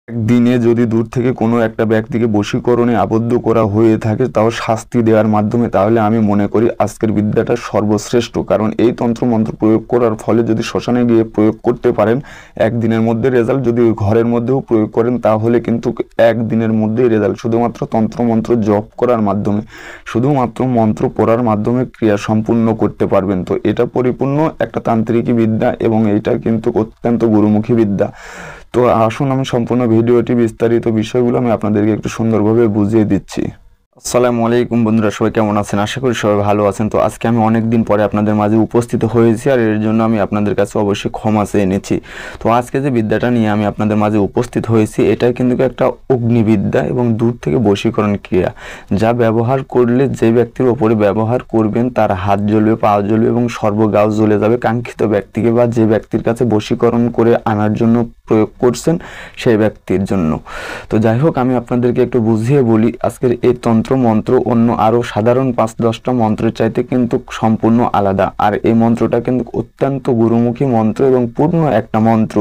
একদিনে যদি দূর থেকে কোনো একটা ব্যক্তিকে বশীকরণে আবদ্ধ করা হয়ে থাকে তাও শাস্তি দেওয়ার মাধ্যমে, তাহলে আমি মনে করি আজকের বিদ্যাটা সর্বশ্রেষ্ঠ। কারণ এই তন্ত্রমন্ত্র প্রয়োগ করার ফলে যদি শ্মশানে গিয়ে প্রয়োগ করতে পারেন, একদিনের মধ্যে রেজাল্ট। যদি ঘরের মধ্যেও প্রয়োগ করেন তাহলে কিন্তু একদিনের মধ্যেই রেজাল্ট। শুধুমাত্র তন্ত্রমন্ত্র জপ করার মাধ্যমে, শুধুমাত্র মন্ত্র পড়ার মাধ্যমে ক্রিয়া সম্পূর্ণ করতে পারবেন। তো এটা পরিপূর্ণ একটা তান্ত্রিকী বিদ্যা এবং এটা কিন্তু অত্যন্ত গুরুমুখী বিদ্যা। তো আসুন আমি সম্পূর্ণ ভিডিওটি বিস্তারিত বিষয়গুলো আমি আপনাদেরকে একটু সুন্দরভাবে বুঝিয়ে দিচ্ছি। আসসালামু আলাইকুম বন্ধুরা, সবাই কেমন আছেন? আশা করি সবাই ভালো আছেন। তো আজকে আমি অনেক দিন পরে আপনাদের মাঝে উপস্থিত হয়েছি, আর এর জন্য আমি আপনাদের কাছে অবশ্যই ক্ষমা চেয়ে নিচ্ছি। তো আজকে যে বিদ্যাটা নিয়ে আমি আপনাদের মাঝে উপস্থিত হয়েছি, এটা কিন্তু একটা অগ্নিবিদ্যা এবং দূর থেকে বশীকরণ ক্রিয়া, যা ব্যবহার করলে যে ব্যক্তির ওপরে ব্যবহার করবেন তার হাত জ্বলবে, পা জ্বলবে এবং সর্বগাও জ্বলে যাবে কাঙ্ক্ষিত ব্যক্তিকে বা যে ব্যক্তির কাছে বশীকরণ করে আনার জন্য প্রয়োগ করছেন সেই ব্যক্তির জন্য। তো যাই হোক, আমি আপনাদেরকে একটু বুঝিয়ে বলি। আজকের এই মন্ত্র অন্য আরও সাধারণ 5-10টা মন্ত্রের চাইতে কিন্তু সম্পূর্ণ আলাদা, আর এই মন্ত্রটা কিন্তু অত্যন্ত গুরুমুখী মন্ত্র এবং পূর্ণ একটা মন্ত্র।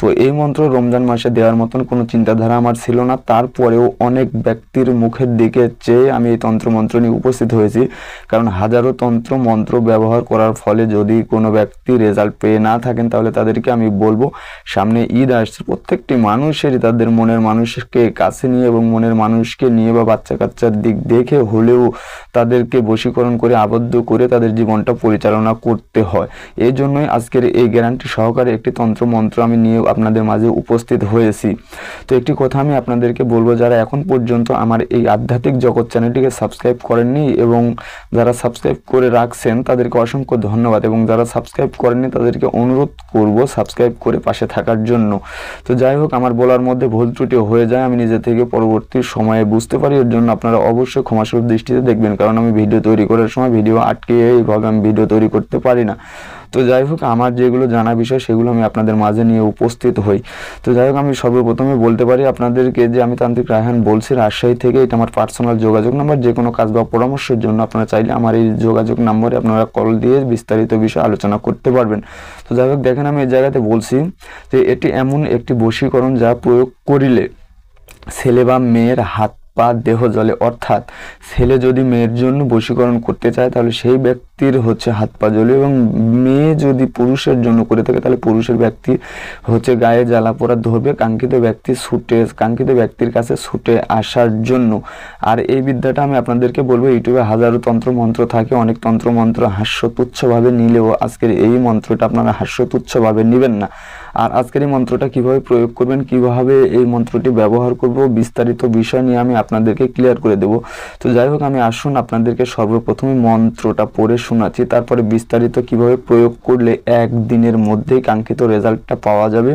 তো এই মন্ত্র রমজান মাসে দেওয়ার মতন কোনো চিন্তাধারা আমার ছিল না, তারপরেও অনেক ব্যক্তির মুখের দিকে চেয়ে আমি এই তন্ত্রমন্ত্র নিয়ে উপস্থিত হয়েছি। কারণ হাজারো মন্ত্র ব্যবহার করার ফলে যদি কোনো ব্যক্তি রেজাল্ট পেয়ে না থাকেন, তাহলে তাদেরকে আমি বলবো, সামনে ঈদ আসছে, প্রত্যেকটি মানুষেরই তাদের মনের মানুষকে কাছে নিয়ে এবং মনের মানুষকে নিয়ে বা বাচ্চা কাচ্চার দিক দেখে হলেও তাদেরকে বশীকরণ করে আবদ্ধ করে তাদের জীবনটা পরিচালনা করতে হয়। এই জন্যই আজকের এই গ্যারান্টি সহকারে একটি তন্ত্রমন্ত্র আমি নিয়ে আপনাদের মাঝে উপস্থিত হয়েছি। তো একটি কথা আমি আপনাদেরকে বলবো, যারা এখন পর্যন্ত আমার এই আধ্যাত্মিক জগৎ চ্যানেলটিকে সাবস্ক্রাইব করেননি এবং যারা সাবস্ক্রাইব করে রাখছেন তাদেরকে অসংখ্য ধন্যবাদ, এবং যারা সাবস্ক্রাইব করেননি তাদেরকে অনুরোধ করব সাবস্ক্রাইব করে পাশে থাকার জন্য। তো যাই হোক, আমার বলার মধ্যে ভুল ত্রুটি হয়ে যায়, আমি নিজে থেকে পরবর্তী সময়ে বুঝতে পারি। এর জন্য আপনারা অবশ্যই ক্ষমাসুর দৃষ্টিতে দেখবেন, কারণ আমি ভিডিও তৈরি করার সময় ভিডিও আটকে এইভাবে আমি ভিডিও তৈরি করতে পারি না। তো যাই হোক, আমার যেগুলো জানা বিষয় সেগুলো আমি আপনাদের মাঝে নিয়ে উপস্থিত হই। তো যাই হোক, আমি সর্বপ্রথমে বলতে পারি আপনাদেরকে যে আমি তান্ত্রিক রায়হান বলছি রাজশাহী থেকে। এটা আমার পার্সোনাল যোগাযোগ নাম্বার। যে কোনো কাজ বা পরামর্শের জন্য আপনারা চাইলে আমার এই যোগাযোগ নম্বরে আপনারা কল দিয়ে বিস্তারিত বিষয় আলোচনা করতে পারবেন। তো যাই হোক, দেখেন আমি এই জায়গাতে বলছি যে এটি এমন একটি বশীকরণ যা প্রয়োগ করিলে ছেলে বা মেয়ের হাত পা দেহ জ্বলে। অর্থাৎ ছেলে যদি মেয়ের জন্য বশীকরণ করতে চায় তাহলে সেই ব্যক্তির হাত পা জ্বলে, এবং মেয়ে যদি পুরুষের জন্য করে থাকে তাহলে পুরুষের ব্যক্তি গায়ে জ্বালা পোড়া ধরবে কাঙ্ক্ষিত ব্যক্তির কাছে ছুটে আসার জন্য। আর এই বিদ্যাটা আমি আপনাদেরকে বলবো, ইউটিউবে হাজারো তন্ত্রমন্ত্র থাকে, অনেক তন্ত্রমন্ত্র হাস্যতুচ্ছভাবে নিলেও আজকের এই মন্ত্রটা আপনারা হাস্যতুচ্ছভাবে নেবেন না। আর আজকের এই মন্ত্রটা কিভাবে প্রয়োগ করবেন, কিভাবে এই মন্ত্রটি ব্যবহার করব, বিস্তারিত বিষয় নিয়ে আমি আপনাদেরকে ক্লিয়ার করে দেব। তো যাই হোক, আমি আসুন আপনাদেরকে সর্বপ্রথমে মন্ত্রটা পড়ে শোনাচ্ছি, তারপরে বিস্তারিত কিভাবে প্রয়োগ করলে একদিনের মধ্যেই কাঙ্ক্ষিত রেজাল্টটা পাওয়া যাবে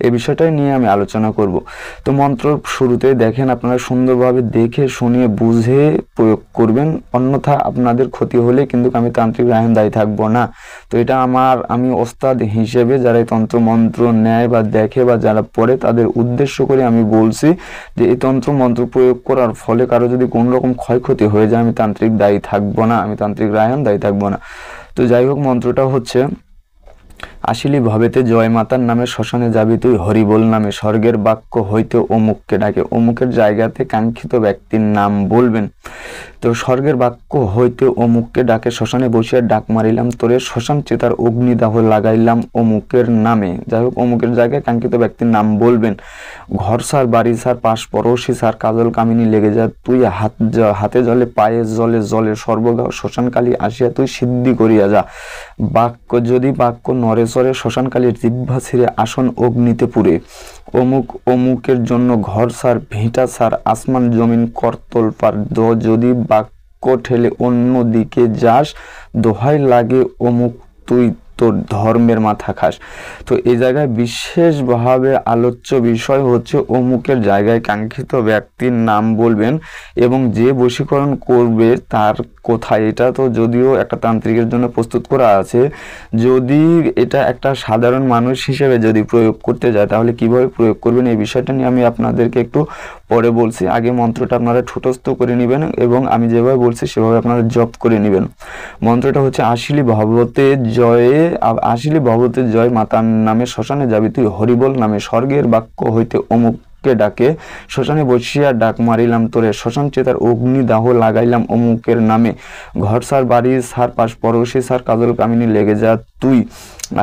এই বিষয়টাই নিয়ে আমি আলোচনা করব। তো মন্ত্র শুরুতে দেখেন, আপনারা সুন্দরভাবে দেখে শুনিয়ে বুঝে প্রয়োগ করবেন, অন্যথা আপনাদের ক্ষতি হলে কিন্তু আমি তান্ত্রিক রায়হান দায়ী থাকবো না। তো এটা আমি ওস্তাদ হিসেবে যারা এই তন্ত্রমন্ত্র নেয় বা দেখে বা যারা পড়ে তাদের উদ্দেশ্য করে আমি বলছি যে এই তন্ত্রমন্ত্র প্রয়োগ করার ফলে কারো যদি কোনো রকম ক্ষয়ক্ষতি হয়ে যায়, আমি তান্ত্রিক দায়ী থাকবো না, আমি তান্ত্রিক রায়হান দায়ী থাকবো না। তো যাই হোক, মন্ত্রটা হচ্ছে, আসিলি ভবেতে জয় মাতার নামে শ্মশানে যাবি তুই, হরিবোল নামে স্বর্গের বাক্য হইতে অমুককে ডাকে। অমুকের জায়গাতে কাঙ্ক্ষিত ব্যক্তির নাম বলবেন। তো স্বর্গের বাক্য হইতে অমুককে ডাকে, শ্মশানে বসিয়া ডাক মারিলাম তোরে, শ্মশান চিতার অগ্নিদাহ লাগাইলাম অমুকের নামে। যাই হোক, অমুকের জায়গায় কাঙ্ক্ষিত ব্যক্তির নাম বলবেন। ঘর সার, বাড়ি সার, পাশ পড়োশি সার, কাজল কামিনী লেগে যা তুই, হাতে জলে পায়ে জলে জলে সর্বগাও শ্মশানকালী আসিয়া তুই সিদ্ধি করিয়া যা। বাক্য নরে সরে শ্মশানকালীর জিহ্বা ছিঁড়ে আসন অগ্নিতে পুড়ে। অমুকের জন্য ঘর সার, ভিটা সার, আসমান জমিন করতল পার। যদি বাক্য ঠেলে অন্য দিকে যাস, দোহাই লাগে অমুক তুই তোর ধর্মের মাথা খাস। তো এই জায়গায় বিশেষভাবে আলোচ্য বিষয় হচ্ছে অমুকের জায়গায় কাঙ্ক্ষিত ব্যক্তির নাম বলবেন এবং যে বশীকরণ করবে তার কোথায়। এটা তো যদিও একটা তান্ত্রিকের জন্য প্রস্তুত করা আছে, যদি এটা একটা সাধারণ মানুষ হিসেবে যদি প্রয়োগ করতে যায় তাহলে কিভাবে প্রয়োগ করবেন এই বিষয়টা নিয়ে আমি আপনাদেরকে একটু পরে বলছি। আগে মন্ত্রটা আপনারা ঠোঁটস্থ করে নেবেন এবং আমি যেভাবে বলছি সেভাবে আপনারা জপ করে নেবেন। মন্ত্রটা হচ্ছে, আসিলি ভবতে জয় মাতার নামে শ্মশানে যাবি তুই, হরিবোল নামে স্বর্গের বাক্য হইতে অমুক অমুককে ডাকে, শ্মশানে বসিয়া ডাক মারিলাম তোরে, শ্মশান চেতার অগ্নিদাহ লাগাইলাম অমুকের নামে, ঘর সার বাড়ি সার পাশ পড়োশি সার কাজল কামিনী লেগে যা তুই,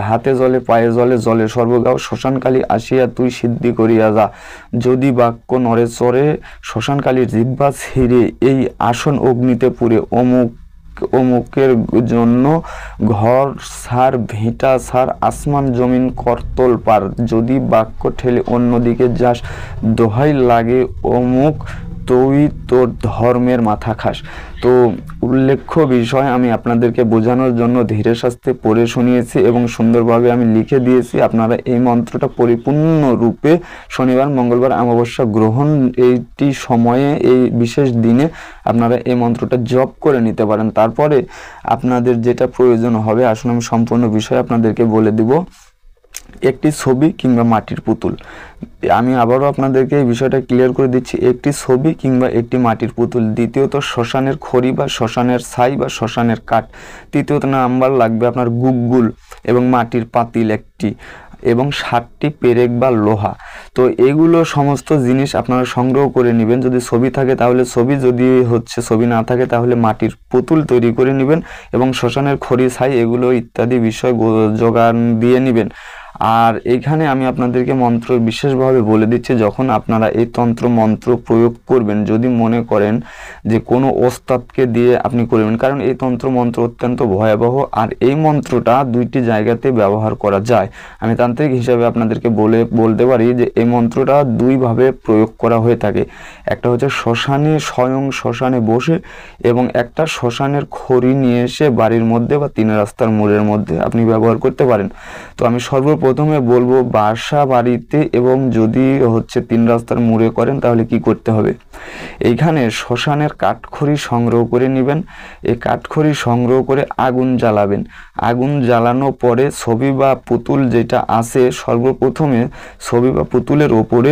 হাতে জলে পায়ে জলে জলে সর্বগাও, শ্মশানকালী আসিয়া তুই সিদ্ধি করিয়া যা, যদি বাক্য নরে চরে শ্মশানকালীর জিহ্বা ছিঁড়ে এই আসন অগ্নিতে পুড়ে, অমুকের জন্য ঘর সার ভিটা সার আসমান জমিন করতল পার, যদি বাক্য ঠেলে অন্যদিকে যাস দোহাই লাগে অমুক তুই তোর ধর্মের মাথা খাস। তো উল্লেখ্য বিষয় আমি আপনাদেরকে বোঝানোর জন্য ধীরে সুস্থে পড়ে শুনিয়েছি এবং সুন্দরভাবে আমি লিখে দিয়েছি। আপনারা এই মন্ত্রটা পরিপূর্ণরূপে শনিবার মঙ্গলবার অমাবস্যা গ্রহণ এইটি সময়ে এই বিশেষ দিনে আপনারা এই মন্ত্রটা জপ করে নিতে পারেন। তারপরে আপনাদের যেটা প্রয়োজন হবে, আসুন আমি সম্পূর্ণ বিষয় আপনাদেরকে বলে দিব। একটি ছবি কিংবা মাটির পুতুল, আমি আবারও আপনাদেরকে এই বিষয়টা ক্লিয়ার করে দিচ্ছি, একটি ছবি কিংবা একটি মাটির পুতুল, দ্বিতীয়ত শ্মশানের খড়ি বা শ্মশানের ছাই বা শ্মশানের কাঠ, তৃতীয়ত নাম্বার লাগবে আপনার গুগ্গুল এবং মাটির পাতিল একটি, এবং 7টি পেরেক বা লোহা। তো এগুলো সমস্ত জিনিস আপনারা সংগ্রহ করে নেবেন। যদি ছবি থাকে তাহলে ছবি, যদি ছবি না থাকে তাহলে মাটির পুতুল তৈরি করে নেবেন এবং শ্মশানের খড়ি ছাই এগুলো ইত্যাদি বিষয় যোগান দিয়ে নেবেন। আর এইখানে আমি আপনাদেরকে মন্ত্র বিশেষভাবে বলে দিচ্ছি, যখন আপনারা এই তন্ত্র মন্ত্র প্রয়োগ করবেন, যদি মনে করেন যে কোনো ওস্তাদকে দিয়ে আপনি করবেন, কারণ এই তন্ত্র মন্ত্র অত্যন্ত ভয়াবহ আর এই মন্ত্রটা 2টি জায়গাতে ব্যবহার করা যায়। আমি তান্ত্রিক হিসাবে আপনাদেরকে বলতে পারি যে এই মন্ত্রটা 2 ভাবে প্রয়োগ করা হয়ে থাকে। একটা হচ্ছে শ্মশানে, স্বয়ং শ্মশানে বসে, এবং একটা শ্মশানের খড়ি নিয়ে এসে বাড়ির মধ্যে বা 3 রাস্তার মোড়ের মধ্যে আপনি ব্যবহার করতে পারেন। তো আমি সর্বপ্রথমে বলবো বাসা বাড়িতে, এবং যদি 3 রাস্তার মোড়ে করেন তাহলে কি করতে হবে, এইখানে শ্মশানের কাঠখড়ি সংগ্রহ করে নেবেন। এই কাঠখড়ি সংগ্রহ করে আগুন জ্বালাবেন। আগুন জ্বালানো পরে ছবি বা পুতুল যেটা আছে, সর্বপ্রথমে ছবি বা পুতুলের ওপরে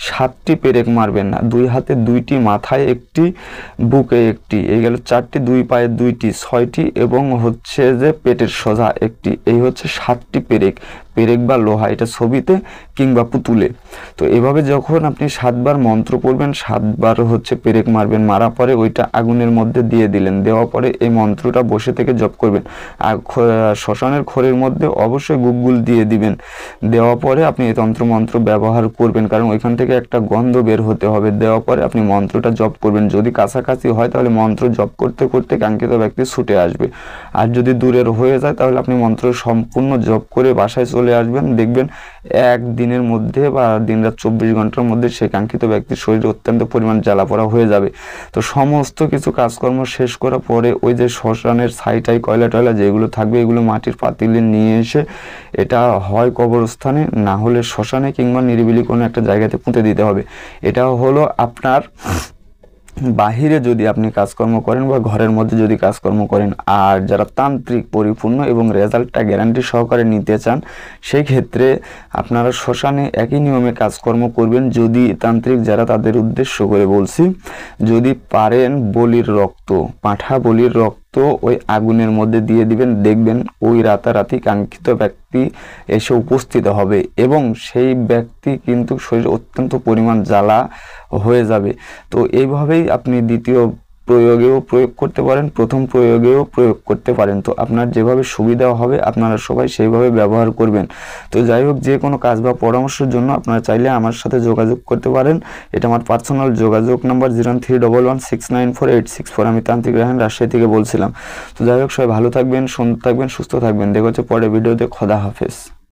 7টি পেরেক মারবেন না, 2 হাতে 2টি, মাথায় 1টি, বুকে 1টি, এই গেল 4টি, 2 পায়ে 2টি, 6টি, এবং যে পেটের সোজা 1টি, এই 7টি পেরেক বা লোহা, এটা ছবিতে কিংবা পুতুলে। তো এভাবে যখন আপনি 7বার মন্ত্র পড়বেন, 7বার পেরেক মারবেন, মারা পরে ওইটা আগুনের মধ্যে দিয়ে দিলেন, দেওয়া পরে এই মন্ত্রটা বসে থেকে জপ করবেন। আর শ্মশানের খড়ের মধ্যে অবশ্যই গুগ্গুল দিয়ে দিবেন। দেওয়া পরে আপনি এই তন্ত্র মন্ত্র ব্যবহার করবেন, কারণ ওইখান থেকে একটা গন্ধ বের হতে হবে। দেওয়া পরে আপনি মন্ত্রটা জপ করবেন। যদি কাছাকাছি হয় তাহলে মন্ত্র জপ করতে করতে কাঙ্ক্ষিত ব্যক্তি ছুটে আসবে, আর যদি দূরের হয়ে যায় তাহলে আপনি মন্ত্র সম্পূর্ণ জপ করে বাসায় চলে আসবেন। দেখবেন একদিনের মধ্যে বা দিনরাত 24 ঘন্টার মধ্যে সেই কাঙ্ক্ষিত ব্যক্তির শরীরে অত্যন্ত পরিমাণ জ্বালাপোড়া হয়ে যাবে। তো সমস্ত কিছু কাজকর্ম শেষ করার পরে ওই যে শ্মশানের ছাইটাই কয়লা টয়লা যেগুলো থাকবে, এগুলো মাটির পাতিলে নিয়ে এসে এটা হয় কবরস্থানে, না হলে শ্মশানে কিংবা নিরিবিলি কোনো একটা জায়গাতে পুঁতে দিতে হবে। এটা হলো আপনার বাহিরে যদি আপনি কাজকর্ম করেন বা ঘরের মধ্যে যদি কাজকর্ম করেন। আর যারা তান্ত্রিক পরিপূর্ণ এবং রেজাল্টটা গ্যারান্টি সহকারে নিতে চান, সেই ক্ষেত্রে আপনারা শ্মশানে একই নিয়মে কাজকর্ম করবেন। যদি তান্ত্রিক যারা, তাদের উদ্দেশ্য করে বলছি, যদি পারেন বলির রক্ত, পাঁঠা বলির রক্ত ওই আগুনের মধ্যে দিয়ে দিবেন। দেখবেন ওই রাতারাতি কাঙ্ক্ষিত ব্যক্তি এসে উপস্থিত হবে এবং সেই ব্যক্তি কিন্তু শরীরে অত্যন্ত পরিমাণ জ্বালা হয়ে যাবে। তো এইভাবেই আপনি দ্বিতীয় প্রয়োগেও প্রয়োগ করতে পারেন, প্রথম প্রয়োগেও প্রয়োগ করতে পারেন। তো আপনার যেভাবে সুবিধা হবে আপনারা সবাই সেইভাবে ব্যবহার করবেন। তো যাই হোক, যে কোনো কাজ বা পরামর্শের জন্য আপনারা চাইলে আমার সাথে যোগাযোগ করতে পারেন। এটা আমার পার্সোনাল যোগাযোগ নাম্বার 0311694864। আমি তান্ত্রিক রায়হান, রাজশাহী থেকে বলছিলাম। তো যাই হোক, সবাই ভালো থাকবেন, সুন্দর থাকবেন, সুস্থ থাকবেন। দেখা হচ্ছে পরের ভিডিওতে। খোদা হাফেজ।